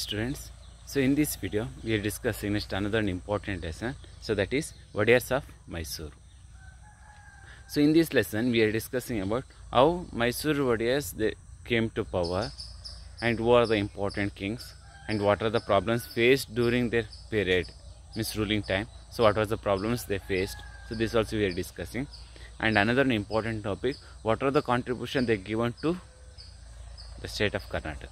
Students, so in this video we are discussing next another important lesson, so that is Wadiyars of Mysore. So in this lesson we are discussing about how Mysore Wadiyars they came to power and who are the important kings and what are the problems faced during their period, means ruling time. So what are the problems they faced, so this also we are discussing. And another important topic, what are the contribution they given to the state of Karnataka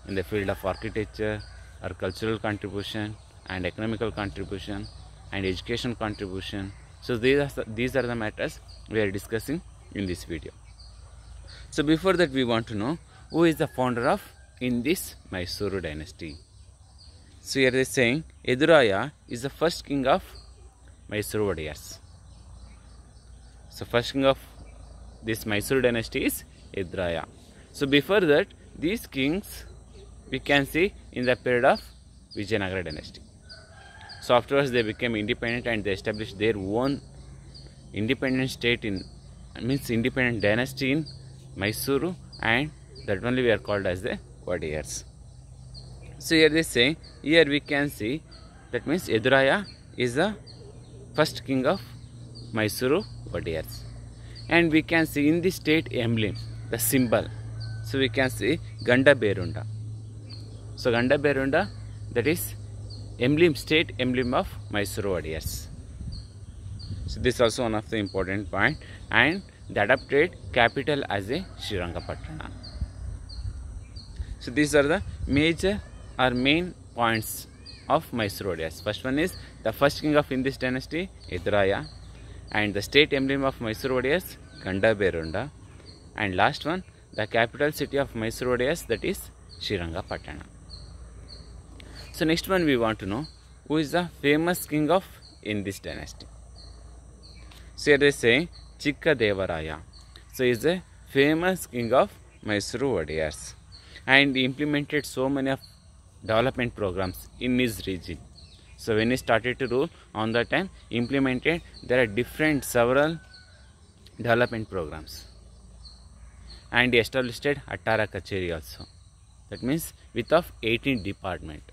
in the field of architecture or cultural contribution and economical contribution and education contribution. So these are the matters we are discussing in this video. So before that we want to know who is the founder of in this Mysore dynasty. So here they are saying Eduraya is the first king of Mysore Wadiyars. So first king of this Mysore dynasty is Eduraya. So before that these kings we can see in the period of Vijayanagara dynasty. So afterwards they became independent and they established their own independent state independent dynasty in Mysuru, and that only we are called as the Wadiyars. So here they say, here we can see that means Eduraya is the first king of Mysuru Wadiyars, and we can see in the state emblem the symbol. So we can see Ganda Berunda. So Ganda Berunda, that is state emblem of Mysore Wadiyars. So this is also one of the important point, and the adopted capital as a Srirangapatna. So these are the major or main points of Mysore Wadiyars. First one is the first king of in this dynasty Eduraya, and the state emblem of Mysore Wadiyars Ganda Berunda, and last one the capital city of Mysore Wadiyars, that is Srirangapatna. So next one we want to know who is the famous king of in this dynasty. So here they say Chikkadevaraya. So he is a famous king of Mysore Wadiyars, and he implemented so many of development programs in his region. So when he started to rule, on that time implemented there are several development programs, and he established Attara Kacheri also. That means with of 18 department.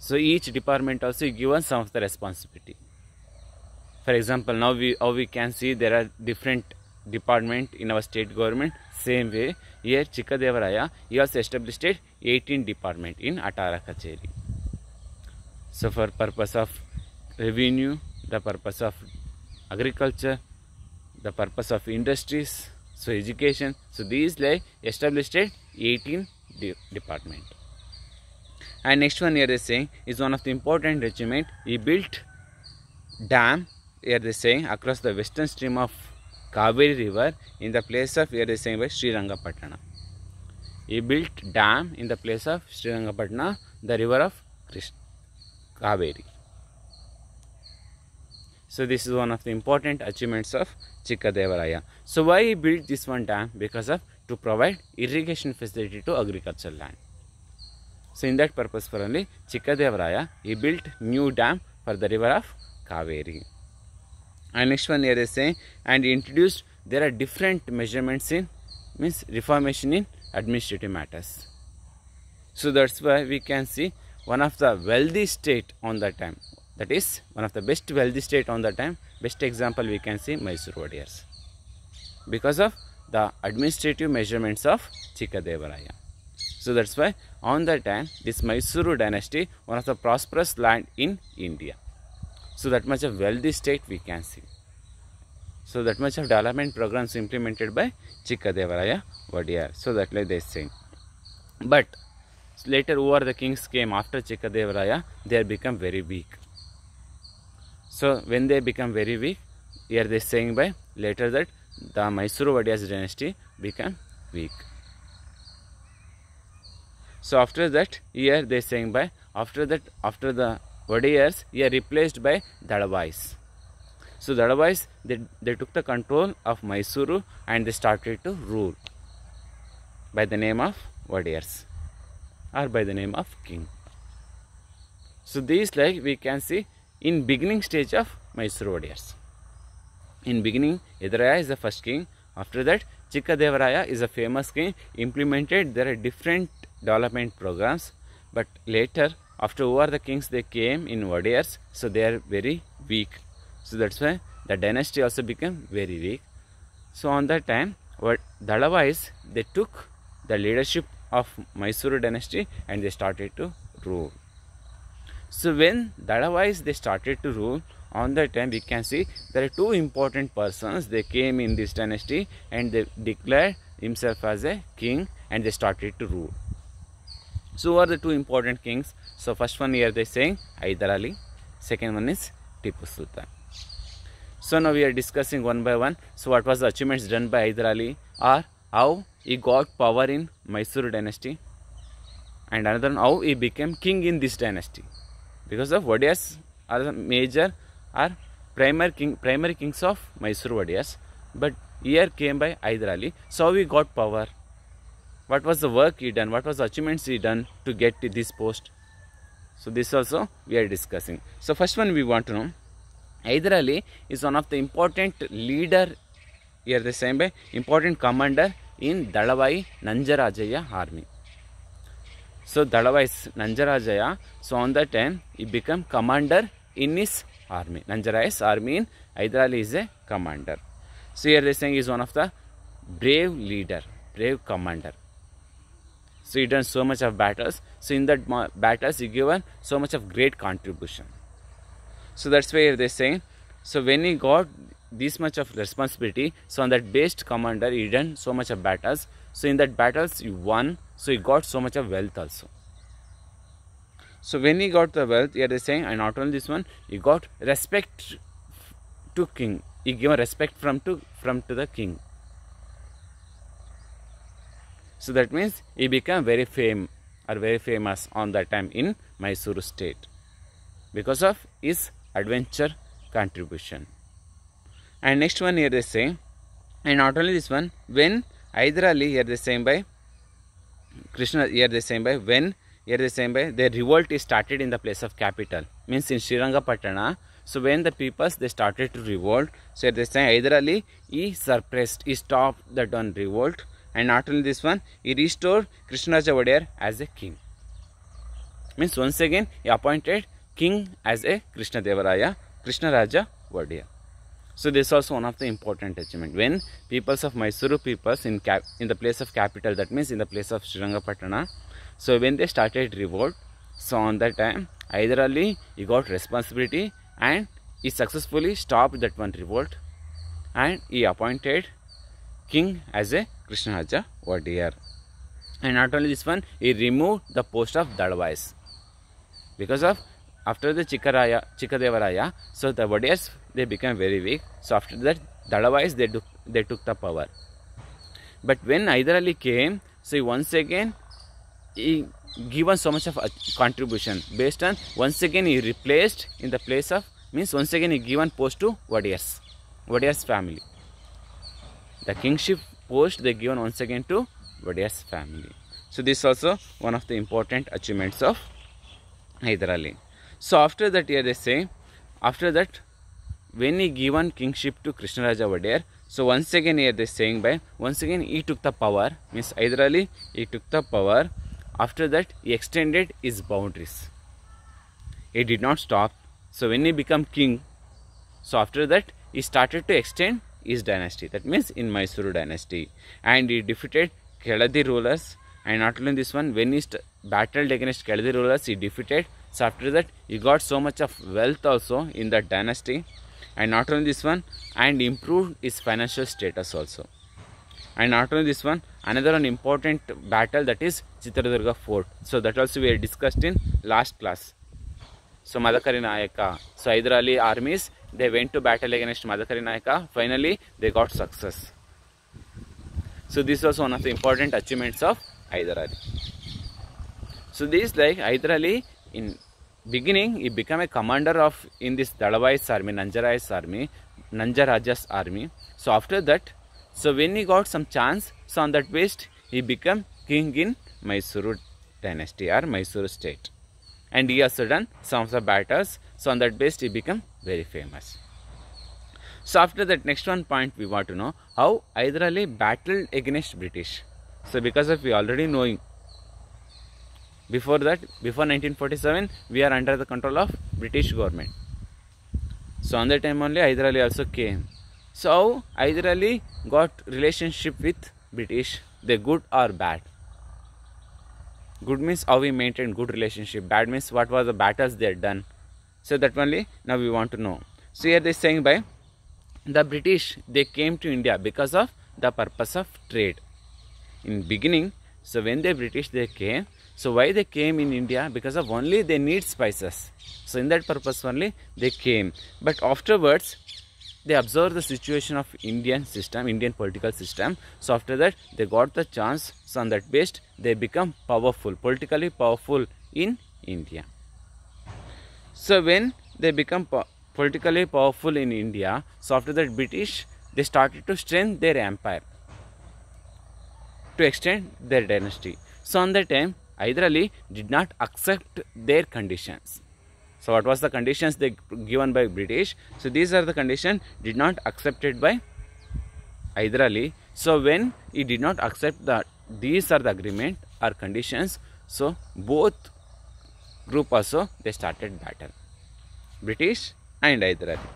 So each department also given some of the responsibility. For example, now we can see there are different department in our state government. Same way here Chikkadevaraya, he also established 18 department in Attara Kacheri. So for purpose of revenue, the purpose of agriculture, the purpose of industries, so education. So these like established 18 department. And next one here they saying is one of the important achievement. He built dam, here they saying, across the western stream of Kaveri river in the place of, here they saying, by Srirangapatna. He built dam in the place of Srirangapatna, the river of Kaveri. So this is one of the important achievements of Chikkadevaraya. So why he built this one dam? Because of to provide irrigation facility to agricultural land. So in that purpose for only Chikkadevaraya, he built new dam for the river of Kaveri. And next one here they say, and he introduced there are different measurements in reformation in administrative matters. So that's why we can see one of the wealthy state on that time. That is one of the best wealthy state on that time. Best example we can see Mysore Wadiyars, because of the administrative measurements of Chikkadevaraya. So that's why on that time this Mysore dynasty one of the prosperous land in India. So that much of wealthy state we can see. So that much of development programs implemented by Chikkadevaraya Wadiyar. So that like they say. But later who are the kings came after Chikkadevaraya, they have become very weak. So when they become very weak, here they saying by later that the Mysore Wadiyars dynasty become weak. So after that, here they saying by after the Wadiyars, here replaced by Dadavais. So Dadavais, they took the control of Mysuru and they started to rule by the name of Wadiyars or by the name of king. So these like we can see in beginning stage of Mysore Wadiyars. In beginning, Eduraya is the first king. After that, Chikkadevaraya is a famous king, implemented there are different development programs, but later after who are the kings they came in Wadiyars, so they are very weak. So that's why the dynasty also became very weak. So on that time, what Dalavais, they took the leadership of Mysuru dynasty and they started to rule. So when Dalavais they started to rule, on that time we can see there are two important persons. They came in this dynasty and they declared himself as a king and they started to rule. So who are the two important kings? So first one here they saying Hyder Ali, second one is Tipu Sultan. So now we are discussing one by one. So what was the achievements done by Hyder Ali, or how he got power in Mysuru dynasty, and another one how he became king in this dynasty, because of Wadiyars are the major or primary kings of Mysuru Wadiyars, but here came by Hyder Ali. So how he got power, what was the work he done, what was the achievements he done to get to this post. So this also we are discussing. So first one we want to know, Hyder Ali is one of the important leader, here the same way, important commander in Dalavai Nanjarajaya army. So Dalavai is Nanjarajaya, so on that time he became commander in his army. Nanjaraya's army in Hyder Ali is a commander. So here they are saying he is one of the brave leader, brave commander. So he done so much of battles. So in that battles he given so much of great contribution. So that's why they saying, so when he got this much of responsibility, so on that based commander he done so much of battles. So in that battles he won, so he got so much of wealth also. So when he got the wealth, here they saying, and not only this one, he got respect to king. He given respect from to the king. So that means he became very famous on that time in Mysuru state because of his adventure contribution. And next one here they say, and not only this one, when Hyder Ali, here they saying by Krishna, here they saying by when, here they saying by the revolt is started in the place of capital, means in Srirangapatna. So when the peoples they started to revolt, so they say Hyder Ali he suppressed, he stopped that one revolt. And not only this one, he restored Krishnaraja Wadiyar as a king. Means once again he appointed king as a Krishnadevaraya, Krishnaraja Wadiyar. So this is also one of the important achievement. When peoples of Mysuru peoples in the place of capital, that means in the place of Srirangapatna, so when they started revolt, so on that time Hyder Ali he got responsibility and he successfully stopped that one revolt and he appointed king as a Krishnaraja Wadiyar. And not only this one, he removed the post of Dalavais because of after the Chikkadevaraya, so the Wadiyars they became very weak. So after that Dalavais they took the power. But when Hyder Ali came, so once again he given so much of a contribution based on, once again he replaced in the place of, means once again he given post to Wadiyars family. The kingship post they given once again to Wadiyar's family. So this is also one of the important achievements of Hyder Ali. So after that here they say, after that when he given kingship to Krishnaraja Wadiyar, so once again here they saying by, once again he took the power, means Hyder Ali he took the power. After that he extended his boundaries. He did not stop. So when he became king, so after that he started to extend his dynasty, that means in Mysuru dynasty, and he defeated Keladi rulers. And not only this one, when he battled against Keladi rulers he defeated. So after that he got so much of wealth also in that dynasty. And not only this one, and improved his financial status also. And not only this one, another one important battle, that is Chitradurga fort. So that also we had discussed in last class. So Madakari Nayaka, so Hyder Ali armies they went to battle against Madakari Nayaka. Finally they got success. So this was one of the important achievements of Hyder Ali. So this, like Hyder Ali in beginning he became a commander of in this Dalavai's army, Nanjaraja's army. So after that, so when he got some chance, so on that base he became king in Mysuru dynasty or Mysuru state. And he also done some of the battles. So on that base he became very famous. So after that, next one point we want to know how Hyder Ali battled against British. So because of we already knowing, before that, before 1947, we are under the control of British government. So on that time only Hyder Ali also came. So how Hyder Ali got relationship with British, they good or bad? Good means how we maintain good relationship. Bad means what was the battles they had done. So that only now we want to know. So here they are saying by the British, they came to India because of the purpose of trade. In beginning, so when the British they came, so why they came in India? Because of only they need spices. So in that purpose only they came. But afterwards, they observed the situation of Indian system, Indian political system. So after that, they got the chance. So on that based, they become powerful, politically powerful in India. So when they become politically powerful in India, so after that British, they started to strengthen their empire, to extend their dynasty. So on that time, Hyder Ali did not accept their conditions. So what was the conditions they given by British? So these are the conditions did not accepted by Hyder Ali. So when he did not accept that these are the agreement or conditions, so both group also they started battle, British and Hyder Ali.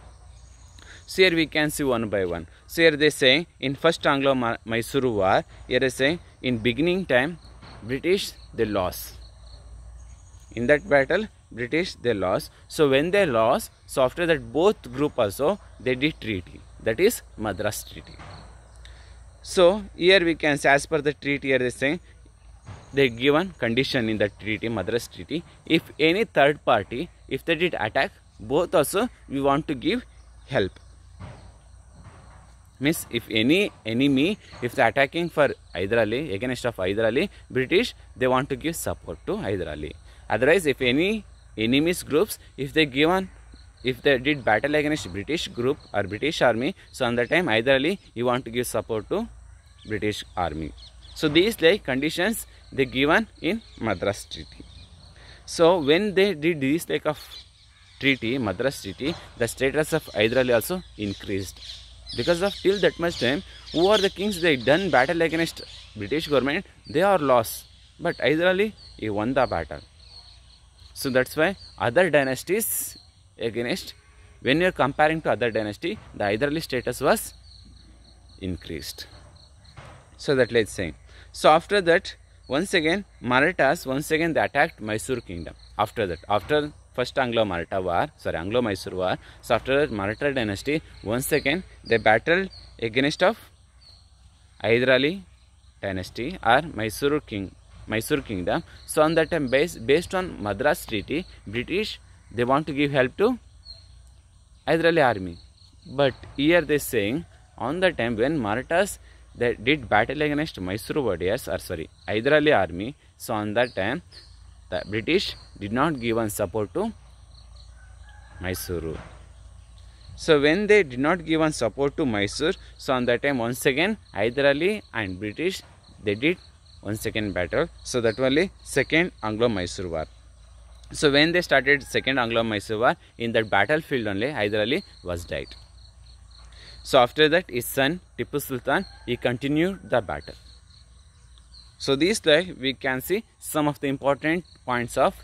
So here we can see one by one. So here they say in first Anglo-Mysore war, here they say in beginning time British they lost. In that battle British they lost. So when they lost, so after that both group also they did treaty, that is Madras Treaty. So here we can say as per the treaty, here they say they given condition in the treaty, Madras Treaty, if any third party, if they did attack, both also we want to give help. Means if any enemy, if they attacking for Hyder Ali, against of Hyder Ali, British, they want to give support to Hyder Ali. Otherwise, if any enemies groups, if they did battle against British group or British army, so on that time Hyder Ali, he want to give support to British army. So these like conditions they given in Madras Treaty. So when they did this like of treaty, Madras Treaty, the status of Hyder Ali also increased. Because of till that much time, who are the kings they done battle against British government, they are lost. But Hyder Ali, he won the battle. So that's why other dynasties against, when you are comparing to other dynasty, the Hyder Ali status was increased. So that let's say. So after that, once again, Marathas, once again they attacked Mysore kingdom. After that, after first Anglo-Mysore war, so after that Maratha dynasty, once again they battled against of Hyder Ali dynasty or Mysore kingdom. So on that time, based on Madras Treaty, British they want to give help to Hyder Ali army. But here they saying on the time when Marathas they did battle against Mysore warriors Hyder Ali army, so on that time the British did not give support to Mysore. So when they did not give support to Mysore, so on that time once again Hyder Ali and British they did once again battle. So that was second Anglo-Mysore war. So when they started second Anglo-Mysore war, in that battlefield only Hyder Ali was died. So after that his son Tipu Sultan, he continued the battle. So these like we can see some of the important points of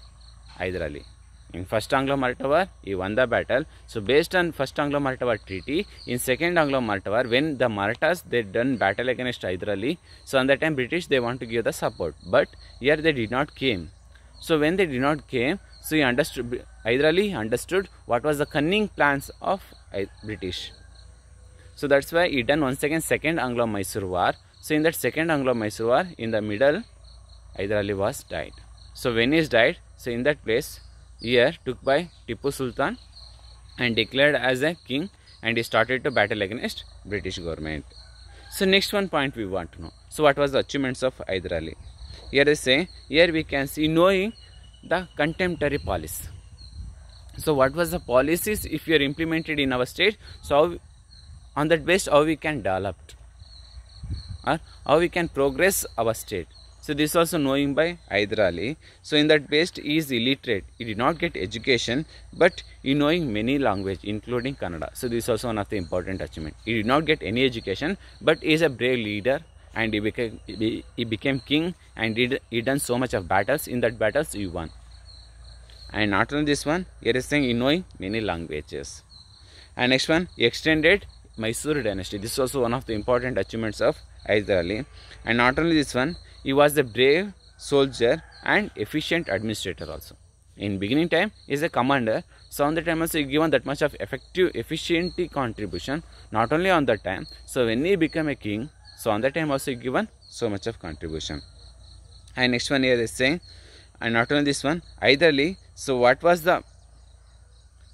Hyder Ali. In first Anglo-Maratha war, he won the battle. So based on first Anglo-Maratha war treaty, in second Anglo-Maratha war, when the Marathas they done battle against Hyder Ali, so on that time British they want to give the support, but here they did not came. So when they did not came, so Hyder Ali understood what was the cunning plans of British. So that's why he done once again second Anglo-Mysore war. So in that second Anglo-Mysore war, in the middle, Hyder Ali was died. So when he is died, so in that place, here took by Tipu Sultan and declared as a king, and he started to battle against British government. So next one point we want to know. So what was the achievements of Hyder Ali? Here they say, here we can see knowing the contemporary policy. So what was the policies if you are implemented in our state? So how, on that base how we can develop or how we can progress our state. So this is also knowing by Hyder Ali. So in that based he is illiterate. He did not get education, but he knowing many language including Kannada. So this is also one of the important achievement. He did not get any education, but he is a brave leader and he became king, and he done so much of battles. In that battles he won. And not only this one, here is saying he knowing many languages. And next one, he extended Mysore dynasty. This is also one of the important achievements of Hyder Ali. And not only this one, he was a brave soldier and efficient administrator also. In beginning time, he is a commander. So on the time also he given that much of efficiency contribution. Not only on that time. So when he became a king, so on that time also he given so much of contribution. And next one here is saying, and not only this one, Hyder Ali. So what was the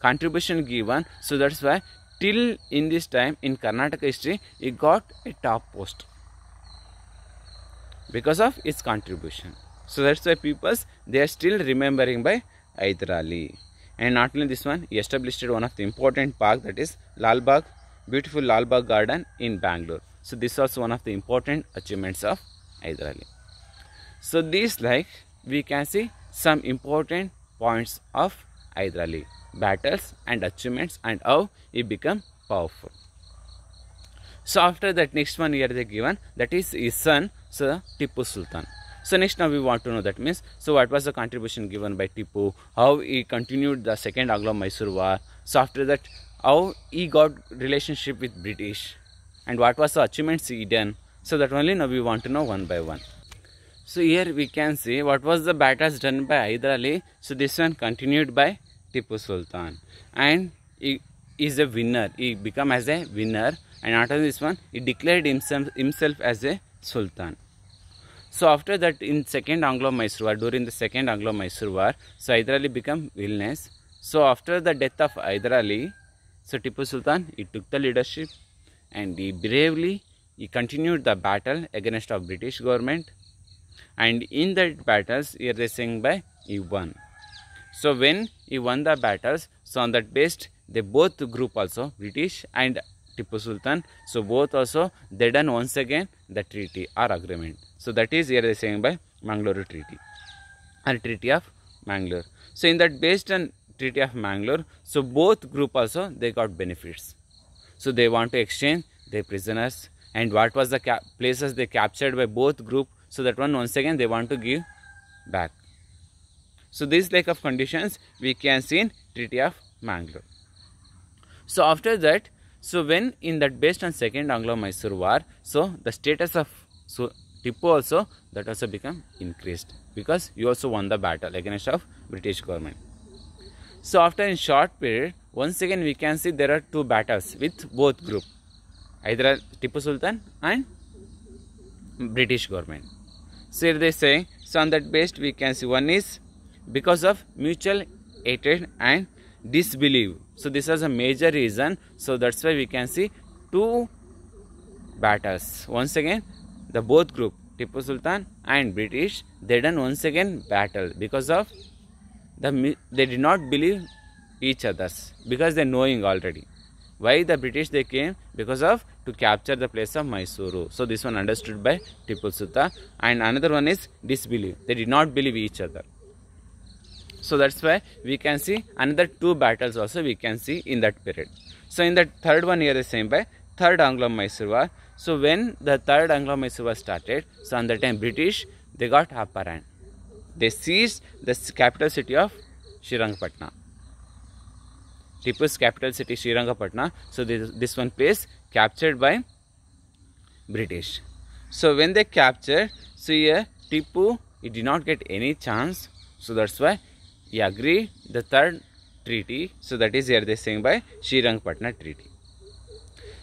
contribution given? So that's why till in this time in Karnataka history, he got a top post because of its contribution. So that's why people, they are still remembering by Hyder Ali. And not only this one, he established one of the important park, that is Lal Bagh, beautiful Lal Bagh garden in Bangalore. So this is also one of the important achievements of Hyder Ali. So these, like, we can see some important points of Hyder Ali, battles and achievements, and how he became powerful. So after that, next one here they given, that is his son, so Tipu Sultan. So next now we want to know, that means, so what was the contribution given by Tipu, how he continued the second Anglo-Mysore war, so after that how he got relationship with British, and what was the achievements he done. So that only now we want to know one by one. So here we can see what was the battles done by Hyder Ali. So this one continued by Tipu Sultan, and he is a winner. He became as a winner, and after this one he declared himself as a Sultan. So after that, in second Anglo-Mysore war, during the second Anglo-Mysore war, so Hyder Ali became villainous. So after the death of Hyder Ali, so Tipu Sultan, he took the leadership, and he bravely continued the battle against the British government. And in that battles, here they saying by he won. So when he won the battles, so on that based, they both group also, British and Tipu Sultan, so both also they done once again the treaty or agreement. So that is here they saying by Mangalore Treaty or Treaty of Mangalore. So in that based on Treaty of Mangalore, so both group also they got benefits. So they want to exchange their prisoners, and what was the places they captured by both group. So that one once again they want to give back. So this like of conditions we can see in Treaty of Mangalore. So after that, so when in that based on second Anglo-Mysore war, so the status of Tipu also, that also become increased, because he also won the battle against of British government. So after in short period, once again we can see there are two battles with both group, either Tipu Sultan and British government. So here they say, so on that based we can see one is because of mutual hatred and disbelief. So this is a major reason. So that's why we can see two battles. Once again, the both group, Tipu Sultan and British, they done once again battle because of they did not believe each others, because they knowing already. Why the British they came? Because of to capture the place of Mysuru. So this one understood by Tipu Sultan, and another one is disbelief. They did not believe each other. So that's why we can see another two battles also we can see in that period. So in that third one here is same by third Anglo-Mysore war. So when the third Anglo-Mysore war started, so on the time British they got upper hand. They seized the capital city of Srirangapatna. Tipu's capital city Srirangapatna. So this one place captured by British. So when they captured, so here Tipu he did not get any chance. So that's why he agreed the third treaty. So that is here they saying by Srirangapatna Treaty.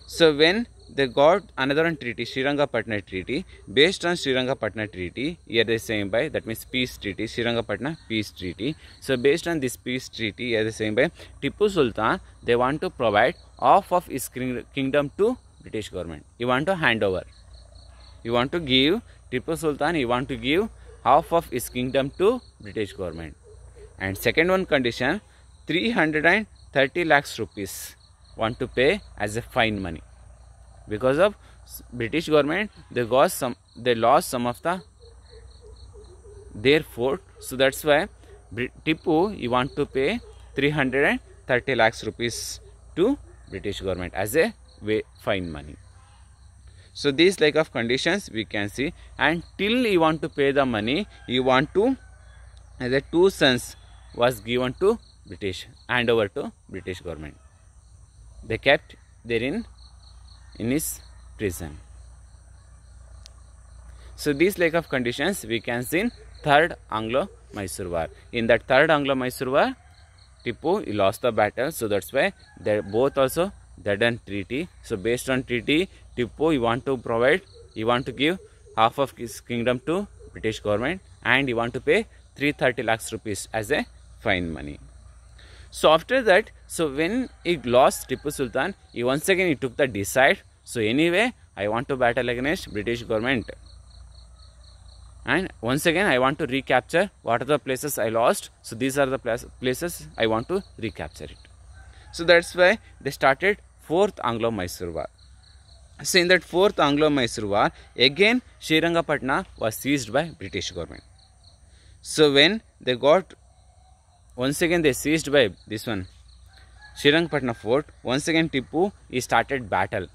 So when they got another one treaty, Srirangapatna Treaty, based on Srirangapatna Treaty, here they saying by, that means peace treaty, Srirangapatna peace treaty. So based on this peace treaty, here they saying by Tipu Sultan, they want to provide half of his kingdom to British government. He want to hand over. He want to give Tipu Sultan, he want to give half of his kingdom to British government. And second one condition, 330 lakhs rupees want to pay as a fine money. Because of British government, they lost some of the their fort. So that's why Tipu, he want to pay 330 lakhs rupees to British government as a fine money. So these like of conditions we can see, and till he want to pay the money, he want to, as a 2 sons was given to British, hand over to British government. They kept there in his prison. So these like of conditions we can see in Third Anglo-Mysore War. In that Third Anglo-Mysore War, Tipu, he lost the battle, so that's why they both also they done treaty. So based on treaty, Tipu, he want to give half of his kingdom to British government, and he want to pay 330 lakhs rupees as a fine money. So after that, so when he lost Tipu Sultan, he once again he took the decide. So anyway, I want to battle against British government, and once again I want to recapture what are the places I lost. So these are the places I want to recapture it. So that's why they started 4th Anglo-Mysore War. So in that 4th Anglo-Mysore War, again Srirangapatna was seized by British government. So when they got, once again they seized by this one Srirangapatna fort, once again Tipu, he started battle.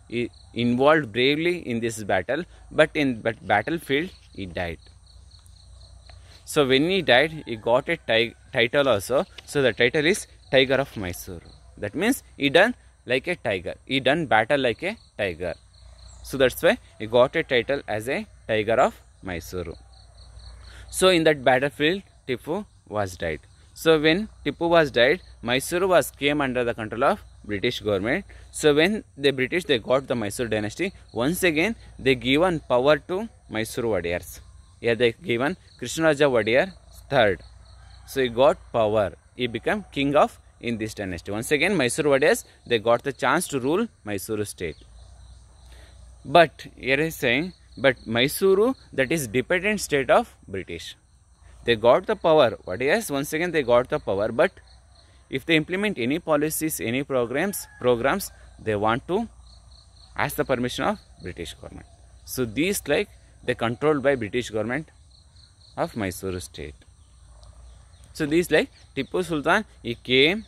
He involved bravely in this battle, but in that battlefield he died. So when he died, he got a title also. So the title is Tiger of Mysore. That means he done like a tiger. He done battle like a tiger. So that's why he got a title as a Tiger of Mysore. So in that battlefield, Tipu was died. So when Tipu was died, Mysore was came under the control of British government. So when the British they got the Mysore dynasty, once again they given power to Mysore Wadiyars. Here they given Krishnaraja Wadiyar III. So he got power. He became king of in this dynasty. Once again Mysore Wadiyars they got the chance to rule Mysore state. But here is saying, but Mysuru, that is dependent state of British. They got the power. Wadiyars once again they got the power, but if they implement any policies, any programs, they want to ask the permission of British government. So these like they controlled by British government of Mysore state. So these like Tipu Sultan, he came,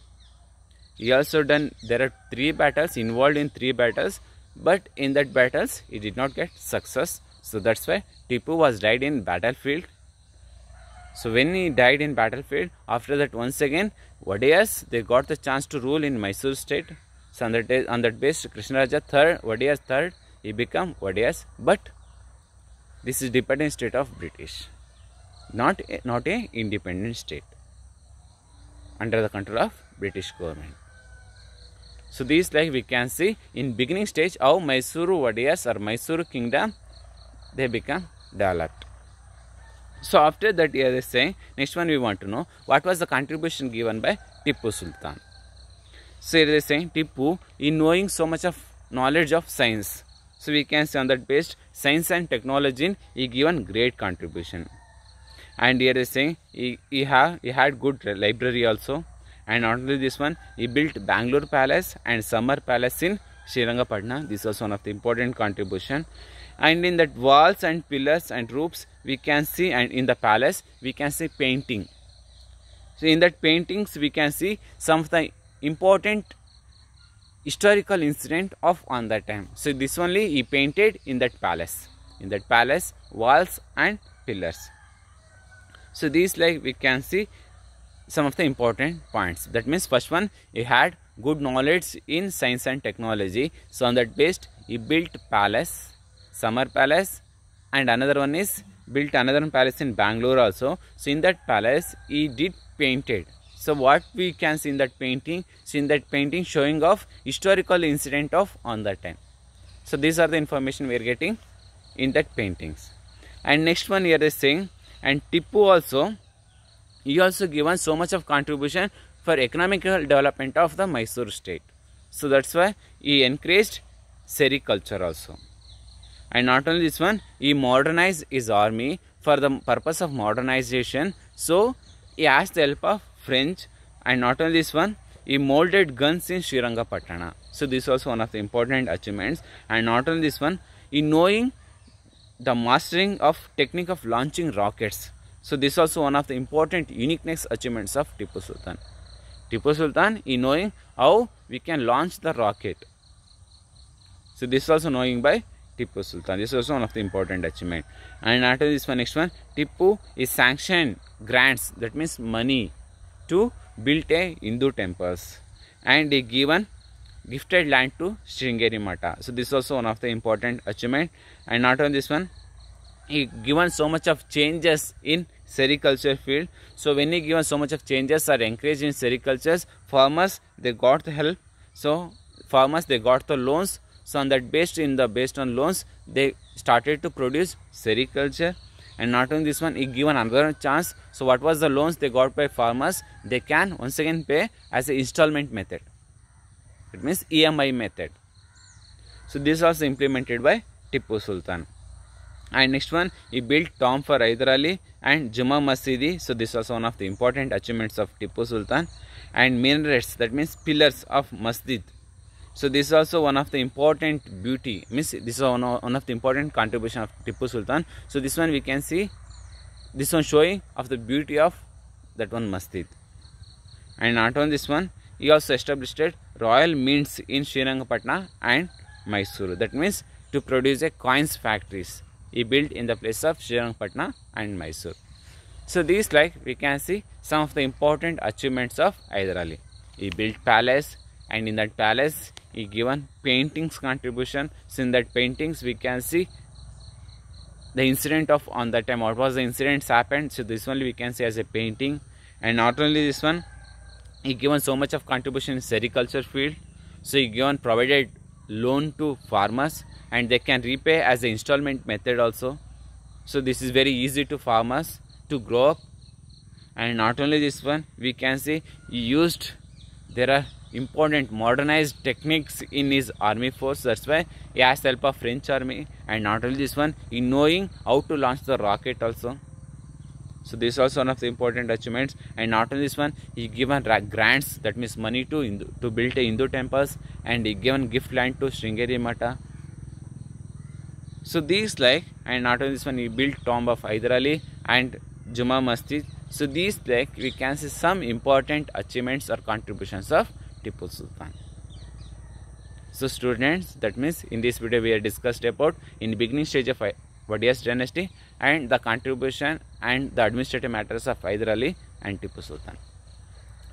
he also done, there are 3 battles, involved in 3 battles, but in that battles he did not get success. So that's why Tipu was died in battlefield. So when he died in battlefield, after that once again Wadiyars they got the chance to rule in Mysore state. So on that base Krishnaraja III, Wadiyars III, he became Wadiyars, but this is dependent state of British, not a independent state under the control of British government. So these like we can see in beginning stage how Mysore Wadiyars or Mysore kingdom they become developed. So after that here they say, next one we want to know what was the contribution given by Tipu Sultan. So here they say Tipu, in knowing so much of knowledge of science. So we can say on that based science and technology he given great contribution. And here they say he had good library also. And not only this one, he built Bangalore Palace and Summer Palace in Srirangapatna. This was one of the important contribution. And in that walls and pillars and roofs we can see, and in the palace we can see painting. So in that paintings we can see some of the important historical incident of on that time. So this only he painted in that palace. In that palace walls and pillars. So these like we can see some of the important points. That means first one, he had good knowledge in science and technology. So on that based he built palace, Summer Palace, and another one is built another palace in Bangalore also. So in that palace he did painted. So what we can see in that painting, showing of historical incident of on that time. So these are the information we are getting in that paintings. And next one here is saying, and Tipu also, he also given so much of contribution for economical development of the Mysore state. So that's why he encouraged sericulture also. And not only this one, he modernized his army for the purpose of modernization. So he asked the help of French, and not only this one, he molded guns in Srirangapatna. So this was one of the important achievements. And not only this one, he knowing the mastering of technique of launching rockets. So this is also one of the important uniqueness achievements of Tipu Sultan. Tipu Sultan is knowing how we can launch the rocket. So this is also knowing by Tipu Sultan. This is also one of the important achievement. And after this one, next one, Tipu is sanctioned grants, that means money, to build a Hindu temples, and he given gifted land to Sringeri Mata. So this is also one of the important achievement. And not on this one, he given so much of changes in sericulture field. So when he given so much of changes are encouraged in sericultures, farmers they got the help. So farmers they got the loans. So on that based on loans they started to produce sericulture. And not only this one, he given another chance. So what was the loans they got by farmers, they can once again pay as a installment method. It means EMI method. So this was implemented by Tipu Sultan. And next one, he built tomb for Hyder Ali and Juma Masjid. So this was one of the important achievements of Tipu Sultan. And minarets, that means pillars of masjid. So this is also one of the important beauty, means this is one of the important contribution of Tipu Sultan. So this one we can see, this one showing of the beauty of that one masjid. And not on this one, he also established royal mints in Srirangapatna and Mysuru. That means to produce a coins factories. He built in the place of Srirangapatna and Mysore. So these like we can see some of the important achievements of Hyder Ali. He built palace, and in that palace he given paintings contribution. So in that paintings we can see the incident of on that time, what was the incidents happened. So this only we can see as a painting. And not only this one, he given so much of contribution in sericulture field. So he given provided loan to farmers, and they can repay as an installment method also. So this is very easy to farmers to grow up. And not only this one, we can see he used, there are important modernized techniques in his army force. That's why he has help of French army. And not only this one, he knowing how to launch the rocket also. So this is also one of the important achievements. And not only this one, he given grants, that means money to build a Hindu temples, and he given gift land to Sringeri Mata. So these like, and not only this one, he built tomb of Hyder Ali and Juma Masjid. So these like we can see some important achievements or contributions of Tipu Sultan. So students, that means in this video we have discussed about in the beginning stage of Wadiyas dynasty and the contribution and the administrative matters of Hyder Ali and Tipu Sultan.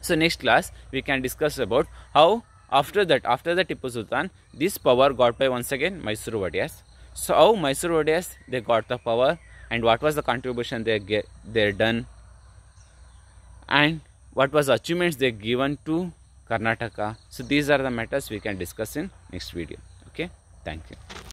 So next class we can discuss about how after the Tipu Sultan, this power got by once again Mysuru Wadiyas. So how Mysuru Wadiyas they got the power, and what was the contribution they done, and what was the achievements they given to Karnataka. So these are the matters we can discuss in next video. Okay, thank you.